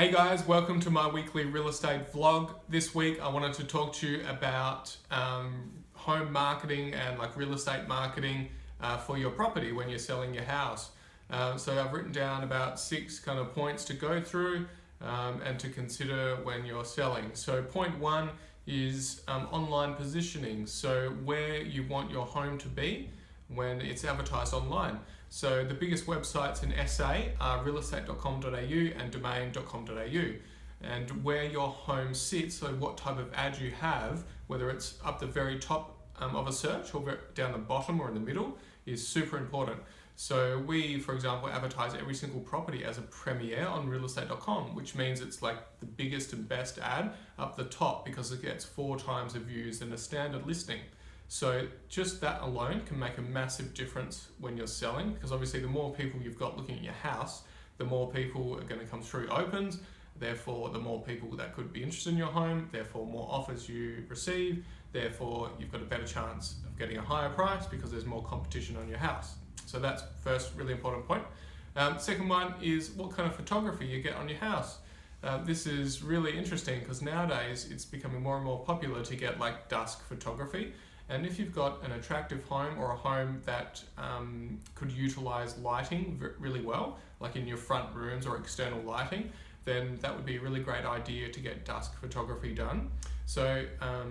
Hey guys, welcome to my weekly real estate vlog. This week I wanted to talk to you about home marketing and like real estate marketing for your property when you're selling your house. So I've written down about 6 kind of points to go through and to consider when you're selling. So point 1 is online positioning. So where you want your home to be when it's advertised online. So the biggest websites in SA are realestate.com.au and domain.com.au. And where your home sits, so what type of ad you have, whether it's up the very top of a search or down the bottom or in the middle, is super important. So we, for example, advertise every single property as a premiere on realestate.com, which means it's like the biggest and best ad up the top because it gets 4 times the views than a standard listing. So just that alone can make a massive difference when you're selling, because obviously the more people you've got looking at your house, the more people are going to come through opens, therefore the more people that could be interested in your home, therefore more offers you receive, therefore you've got a better chance of getting a higher price because there's more competition on your house. So that's first really important point. Second one is what kind of photography you get on your house. This is really interesting because nowadays it's becoming more and more popular to get like dusk photography. And if you've got an attractive home or a home that could utilize lighting really well, like in your front rooms or external lighting, then that would be a really great idea to get dusk photography done. So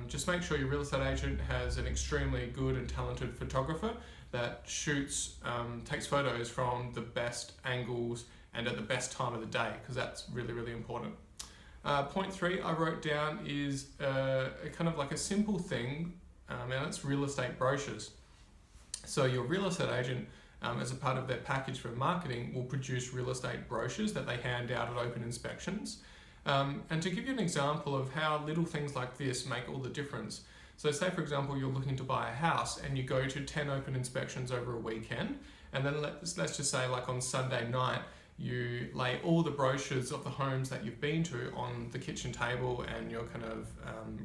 just make sure your real estate agent has an extremely good and talented photographer that shoots, takes photos from the best angles and at the best time of the day, because that's really, really important. Point 3 I wrote down is kind of like a simple thing, and it's real estate brochures. So your real estate agent, as a part of their package for marketing, will produce real estate brochures that they hand out at open inspections. And to give you an example of how little things like this make all the difference. So say for example you're looking to buy a house and you go to 10 open inspections over a weekend, and then let's just say like on Sunday night you lay all the brochures of the homes that you've been to on the kitchen table and you're kind of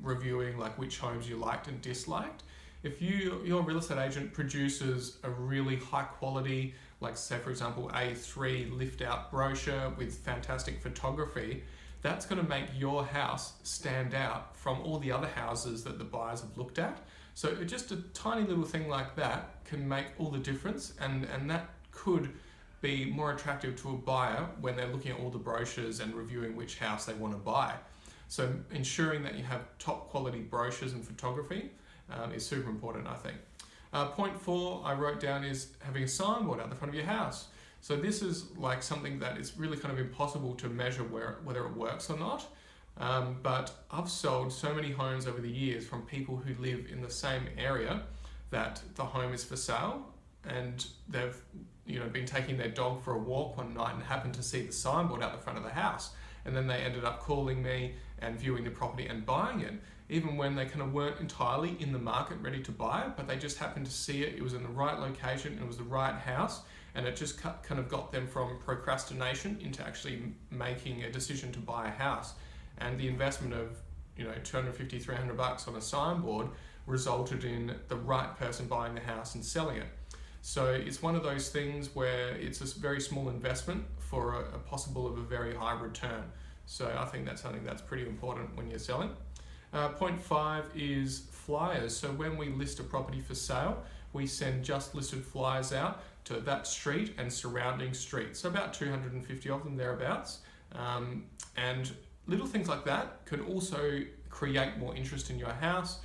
reviewing like which homes you liked and disliked. If your real estate agent produces a really high quality, like say for example A3 lift out brochure with fantastic photography, that's going to make your house stand out from all the other houses that the buyers have looked at. So just a tiny little thing like that can make all the difference, and that could be more attractive to a buyer when they're looking at all the brochures and reviewing which house they want to buy. So ensuring that you have top quality brochures and photography is super important, I think. Point 4 I wrote down is having a signboard out the front of your house. So this is like something that is really kind of impossible to measure whether it works or not. But I've sold so many homes over the years from people who live in the same area that the home is for sale, and they've been taking their dog for a walk one night and happened to see the signboard out the front of the house, and then they ended up calling me and viewing the property and buying it, even when they kind of weren't entirely in the market ready to buy it, but they just happened to see it. It was in the right location, it was the right house, and it just kind of got them from procrastination into actually making a decision to buy a house. And the investment of $250, $300 on a signboard resulted in the right person buying the house and selling it. So it's one of those things where it's a very small investment for a possible of a very high return. So I think that's something that's pretty important when you're selling. Point 5 is flyers. So when we list a property for sale, we send just listed flyers out to that street and surrounding streets. So about 250 of them thereabouts. And little things like that can also create more interest in your house,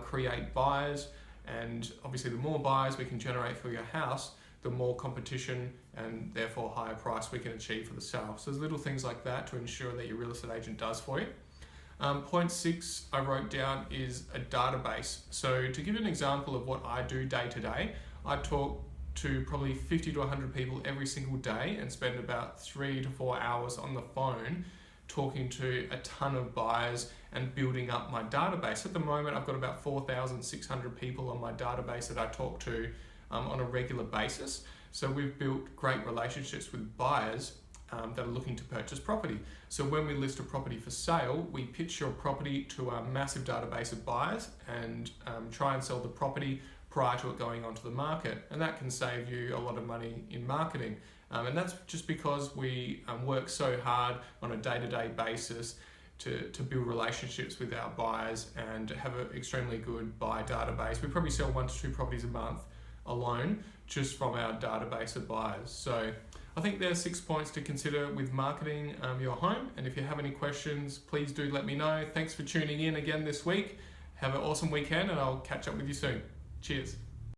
create buyers. And obviously the more buyers we can generate for your house, the more competition and therefore higher price we can achieve for the sale. So there's little things like that to ensure that your real estate agent does for you. Point 6 I wrote down is a database. So to give you an example of what I do day to day, I talk to probably 50 to 100 people every single day and spend about 3 to 4 hours on the phone talking to a ton of buyers and building up my database. At the moment, I've got about 4,600 people on my database that I talk to on a regular basis. So we've built great relationships with buyers that are looking to purchase property. So when we list a property for sale, we pitch your property to a massive database of buyers and try and sell the property prior to it going onto the market. And that can save you a lot of money in marketing. And that's just because we work so hard on a day-to-day basis to build relationships with our buyers and have an extremely good buyer database. We probably sell 1 to 2 properties a month alone just from our database of buyers. So I think there's 6 points to consider with marketing your home. And if you have any questions, please do let me know. Thanks for tuning in again this week. Have an awesome weekend, and I'll catch up with you soon. Cheers.